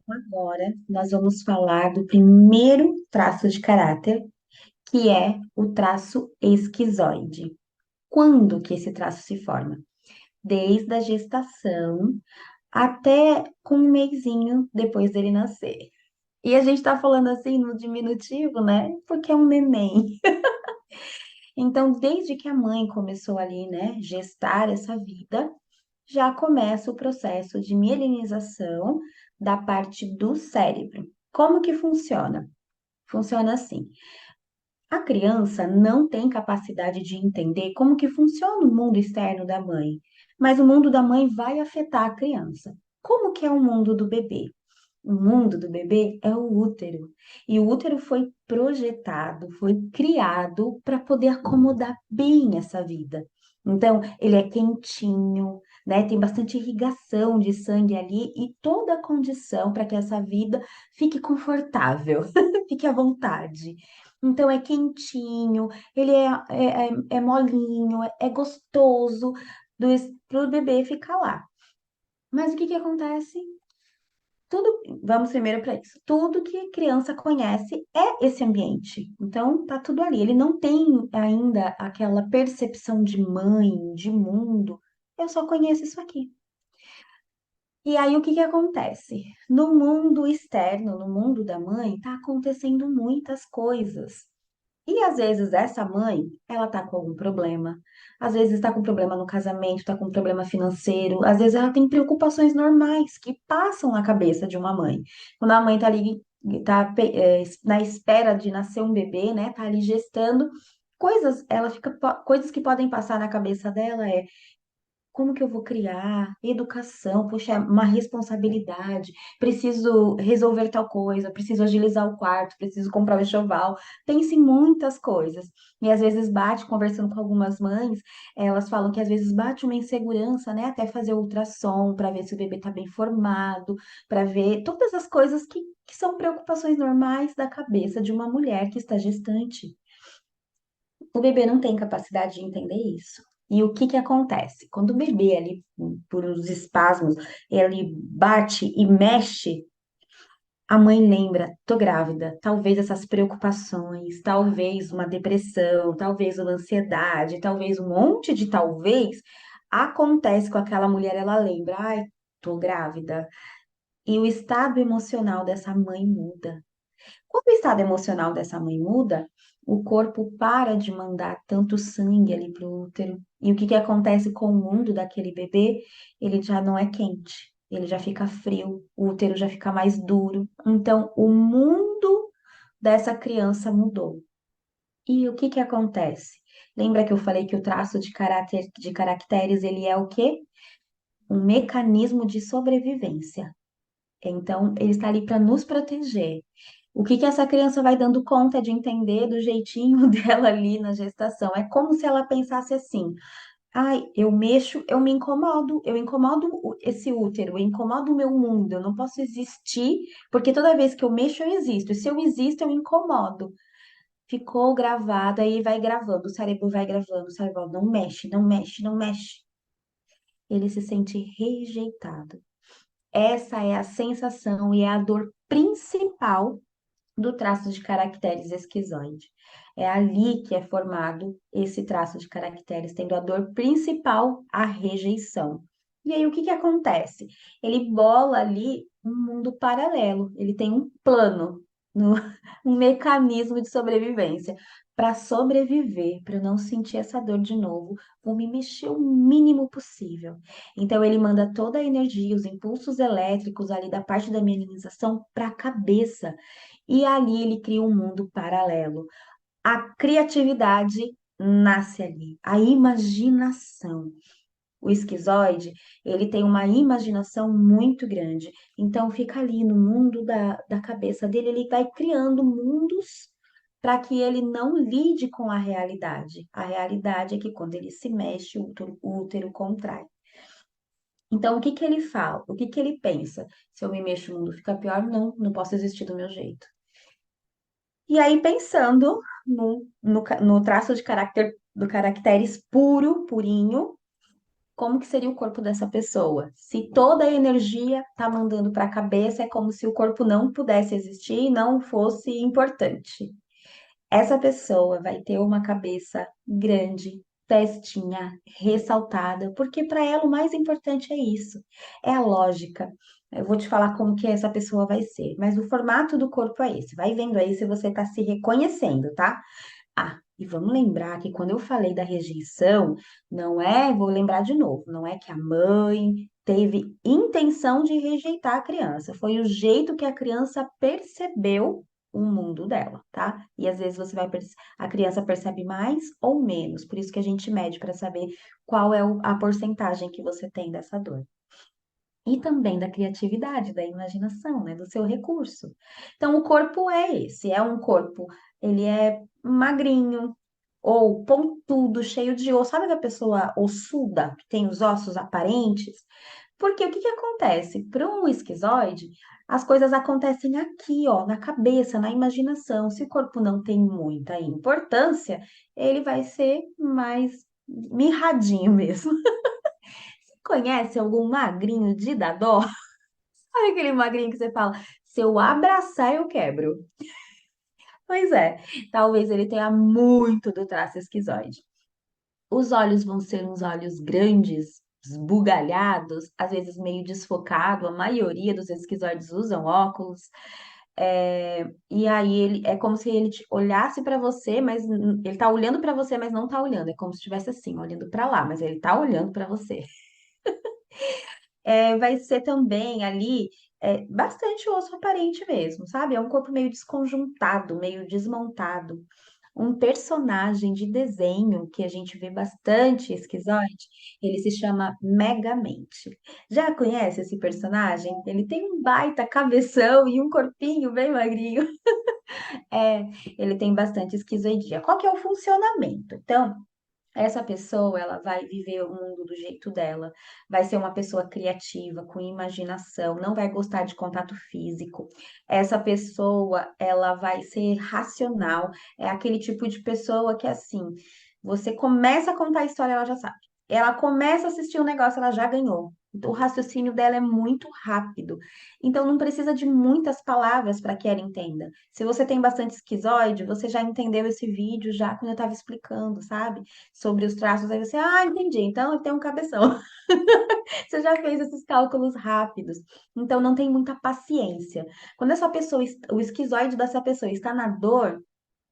Agora, nós vamos falar do primeiro traço de caráter, que é o traço esquizoide. Quando que esse traço se forma? Desde a gestação até com um mesinho depois dele nascer. E a gente tá falando assim no diminutivo, né? Porque é um neném. Então, desde que a mãe começou ali, né, gestar essa vida, já começa o processo de mielinização da parte do cérebro. Como que funciona? Funciona assim. A criança não tem capacidade de entender como que funciona o mundo externo da mãe, mas o mundo da mãe vai afetar a criança. Como que é o mundo do bebê? O mundo do bebê é o útero. E o útero foi projetado, foi criado para poder acomodar bem essa vida. Então, ele é quentinho, né? Tem bastante irrigação de sangue ali e toda a condição para que essa vida fique confortável, fique à vontade. Então, é quentinho, ele é molinho, é gostoso para o bebê ficar lá. Mas o que que acontece? Tudo, vamos primeiro para isso. Tudo que a criança conhece é esse ambiente. Então, tá tudo ali. Ele não tem ainda aquela percepção de mãe, de mundo. Eu só conheço isso aqui. E aí, o que que acontece? No mundo externo, no mundo da mãe, tá acontecendo muitas coisas. E às vezes essa mãe, ela tá com algum problema. Às vezes está com problema no casamento, está com problema financeiro. Às vezes ela tem preocupações normais que passam na cabeça de uma mãe. Quando a mãe tá ali, na espera de nascer um bebê, né? Tá ali gestando. Coisas que podem passar na cabeça dela é como que eu vou criar? Educação, puxa, é uma responsabilidade. Preciso resolver tal coisa, preciso agilizar o quarto, preciso comprar o enxoval. Pense em muitas coisas. E às vezes bate, conversando com algumas mães, elas falam que às vezes bate uma insegurança, né? Até fazer ultrassom para ver se o bebê está bem formado, para ver todas as coisas que são preocupações normais da cabeça de uma mulher que está gestante. O bebê não tem capacidade de entender isso. E o que que acontece? Quando o bebê ali, por uns espasmos, ele bate e mexe, a mãe lembra, tô grávida, talvez essas preocupações, talvez uma depressão, talvez uma ansiedade, talvez um monte de talvez acontece com aquela mulher, ela lembra, ai, tô grávida. E o estado emocional dessa mãe muda. Quando o estado emocional dessa mãe muda, o corpo para de mandar tanto sangue ali para o útero. E o que que acontece com o mundo daquele bebê? Ele já não é quente, ele já fica frio, o útero já fica mais duro. Então, o mundo dessa criança mudou. E o que que acontece? Lembra que eu falei que o traço de caracteres, ele é o quê? Um mecanismo de sobrevivência. Então, ele está ali para nos proteger. O que que essa criança vai dando conta de entender do jeitinho dela ali na gestação? É como se ela pensasse assim: ai, eu mexo, eu incomodo esse útero, eu incomodo o meu mundo, eu não posso existir, porque toda vez que eu mexo, eu existo. E se eu existo, eu incomodo. Ficou gravado, aí vai gravando, o cérebro vai gravando, o cérebro não mexe, não mexe, não mexe. Ele se sente rejeitado. Essa é a sensação e é a dor principal do traço de caracteres esquizoide. É ali que é formado esse traço de caracteres, tendo a dor principal, a rejeição. E aí, o que que acontece? Ele bola ali um mundo paralelo, ele tem um plano, no- um mecanismo de sobrevivência. Para sobreviver, para eu não sentir essa dor de novo, vou me mexer o mínimo possível. Então, ele manda toda a energia, os impulsos elétricos ali da parte da minimização para a cabeça e ali ele cria um mundo paralelo. A criatividade nasce ali, a imaginação. O esquizoide, ele tem uma imaginação muito grande. Então, fica ali no mundo da cabeça dele, ele vai criando mundos para que ele não lide com a realidade. A realidade é que quando ele se mexe, o útero contrai. Então, o que que ele fala? O que que ele pensa? Se eu me mexo, o mundo fica pior? Não, não posso existir do meu jeito. E aí, pensando no traço de caráter do caracteres puro, purinho, como que seria o corpo dessa pessoa? Se toda a energia está mandando para a cabeça, é como se o corpo não pudesse existir e não fosse importante. Essa pessoa vai ter uma cabeça grande, testinha, ressaltada, porque para ela o mais importante é isso, é a lógica. Eu vou te falar como que essa pessoa vai ser, mas o formato do corpo é esse. Vai vendo aí se você está se reconhecendo, tá? Ah, e vamos lembrar que quando eu falei da rejeição, não é, vou lembrar de novo, não é que a mãe teve intenção de rejeitar a criança, foi o jeito que a criança percebeu o mundo dela, tá? E às vezes a criança percebe mais ou menos, por isso que a gente mede para saber qual é a porcentagem que você tem dessa dor. E também da criatividade, da imaginação, né, do seu recurso. Então, o corpo é esse, é um corpo, ele é magrinho ou pontudo, cheio de osso. Sabe a pessoa ossuda, que tem os ossos aparentes? Porque o que que acontece? Para um esquizoide, as coisas acontecem aqui, ó, na cabeça, na imaginação. Se o corpo não tem muita importância, ele vai ser mais mirradinho mesmo. Conhece algum magrinho de dar dó? Sabe aquele magrinho que você fala, se eu abraçar, eu quebro? Pois é, talvez ele tenha muito do traço esquizoide. Os olhos vão ser uns olhos grandes, esbugalhados, às vezes meio desfocado. A maioria dos esquizoides usam óculos. E aí ele é como se ele olhasse para você, mas ele tá olhando para você, mas não tá olhando. É como se estivesse assim, olhando para lá, mas ele tá olhando para você. Vai ser também ali bastante osso aparente mesmo, sabe? É um corpo meio desconjuntado, meio desmontado. Um personagem de desenho que a gente vê bastante esquizoide, ele se chama Megamente. Já conhece esse personagem? Ele tem um baita cabeção e um corpinho bem magrinho. É, ele tem bastante esquizoidia. Qual que é o funcionamento? Então, essa pessoa, ela vai viver o mundo do jeito dela, vai ser uma pessoa criativa, com imaginação, não vai gostar de contato físico. Essa pessoa, ela vai ser racional, é aquele tipo de pessoa que, assim, você começa a contar a história, ela já sabe. Ela começa a assistir um negócio, ela já ganhou. O raciocínio dela é muito rápido. Então, não precisa de muitas palavras para que ela entenda. Se você tem bastante esquizoide, você já entendeu esse vídeo já quando eu estava explicando, sabe? Sobre os traços, aí você, entendi, então eu tenho um cabeção. Você já fez esses cálculos rápidos, então não tem muita paciência. Quando essa pessoa, o esquizoide dessa pessoa está na dor,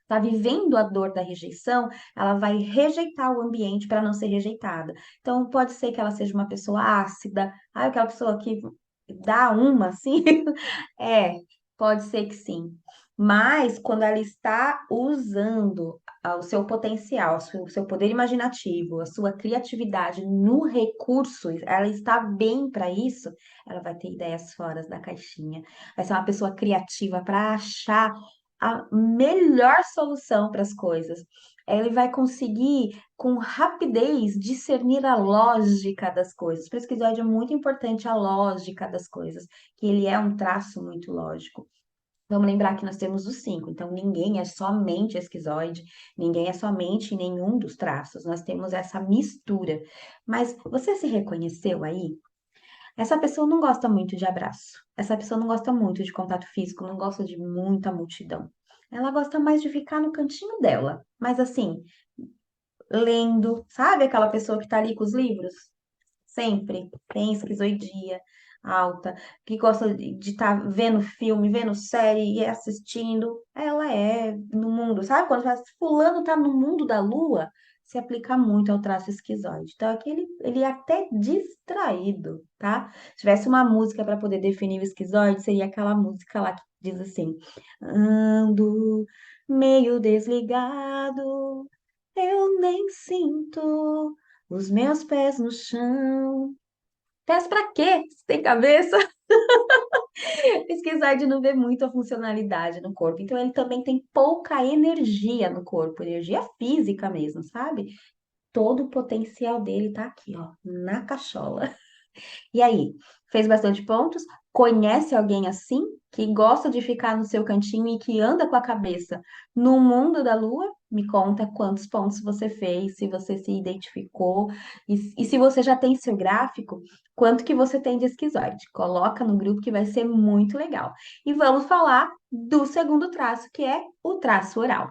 está vivendo a dor da rejeição, ela vai rejeitar o ambiente para não ser rejeitada. Então pode ser que ela seja uma pessoa ácida, aquela pessoa que dá uma assim, é, pode ser que sim. Mas quando ela está usando o seu potencial, o seu poder imaginativo, a sua criatividade no recurso, ela está bem para isso, ela vai ter ideias fora da caixinha. Vai ser uma pessoa criativa para achar a melhor solução para as coisas. Ele vai conseguir, com rapidez, discernir a lógica das coisas. Por isso que é muito importante a lógica das coisas, que ele é um traço muito lógico. Vamos lembrar que nós temos os cinco, então ninguém é somente esquizoide, ninguém é somente nenhum dos traços, nós temos essa mistura. Mas você se reconheceu aí? Essa pessoa não gosta muito de abraço, essa pessoa não gosta muito de contato físico, não gosta de muita multidão. Ela gosta mais de ficar no cantinho dela, mas assim, lendo, sabe aquela pessoa que tá ali com os livros? Sempre tem esquizoidia alta, que gosta de estar vendo filme, vendo série e assistindo. Ela é no mundo, sabe? Quando fala, fulano tá no mundo da lua, se aplica muito ao traço esquizoide. Então, aqui ele é até distraído, tá? Se tivesse uma música para poder definir o esquizoide, seria aquela música lá que diz assim: ando meio desligado, eu nem sinto os meus pés no chão. Pés pra quê? Se tem cabeça? Esquizoide não vê muito a funcionalidade no corpo. Então, ele também tem pouca energia no corpo, energia física mesmo, sabe? Todo o potencial dele tá aqui, ó, na cachola. E aí, fez bastante pontos? Conhece alguém assim, que gosta de ficar no seu cantinho e que anda com a cabeça no mundo da lua? Me conta quantos pontos você fez, se você se identificou e se você já tem seu gráfico, quanto que você tem de esquizoide. Coloca no grupo que vai ser muito legal. E vamos falar do segundo traço, que é o traço oral.